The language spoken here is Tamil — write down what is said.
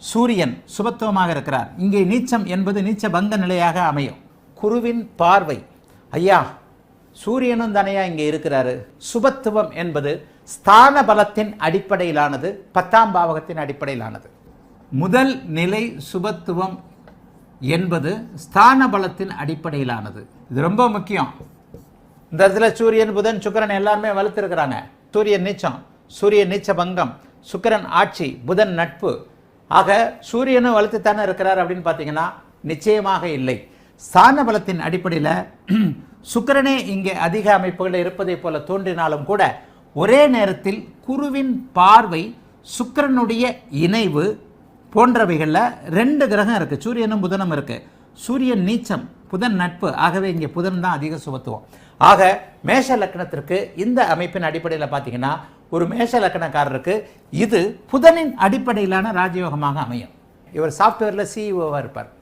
சூரியன் சுபத்துவமாக இருக்கிறார். இங்கே நீச்சம் என்பது நீச்ச பங்க நிலையாக அமையும். குருவின் பார்வை, ஐயா சூரியனும் தானையா இங்கே இருக்கிறாரு. சுபத்துவம் என்பது ஸ்தான பலத்தின் அடிப்படையிலானது, 10ஆம் பாவகத்தின் அடிப்படையிலானது. முதல் நிலை சுபத்துவம் என்பது ஸ்தான பலத்தின் அடிப்படையிலானது. இது ரொம்ப முக்கியம். இந்த இடத்துல சூரியன் புதன் சுக்கிரன் எல்லாருமே வலுத்திருக்கிறாங்க. சூரியன் நீச்சம், சூரியன் நீச்ச பங்கம், சுக்கிரன் ஆட்சி, புதன் நட்பு. ஆக சூரியனும் வலுத்துத்தானே இருக்கிறார் அப்படின்னு பார்த்தீங்கன்னா நிச்சயமாக இல்லை. ஸ்தான பலத்தின் அடிப்படையில் சுக்கிரனே இங்கே அதிக அமைப்புகள் இருப்பதை போல தோன்றினாலும் கூட ஒரே நேரத்தில் குருவின் பார்வை, சுக்கிரனுடைய இணைவு போன்றவைகளில் 2 கிரகம் இருக்குது. சூரியனும் புதனும் இருக்குது. சூரியன் நீச்சம், புதன் நட்பு. ஆகவே இங்கே புதன் தான் அதிக சுபத்துவம். ஆக மேஷ லக்னத்திற்கு இந்த அமைப்பின் அடிப்படையில் பார்த்தீங்கன்னா ஒரு மேஷ லக்னக்காரருக்கு இது புதனின் அடிப்படையிலான ராஜயோகமாக அமையும். இவர் சாஃப்ட்வேரில் சிஇஓவாக இருப்பார்.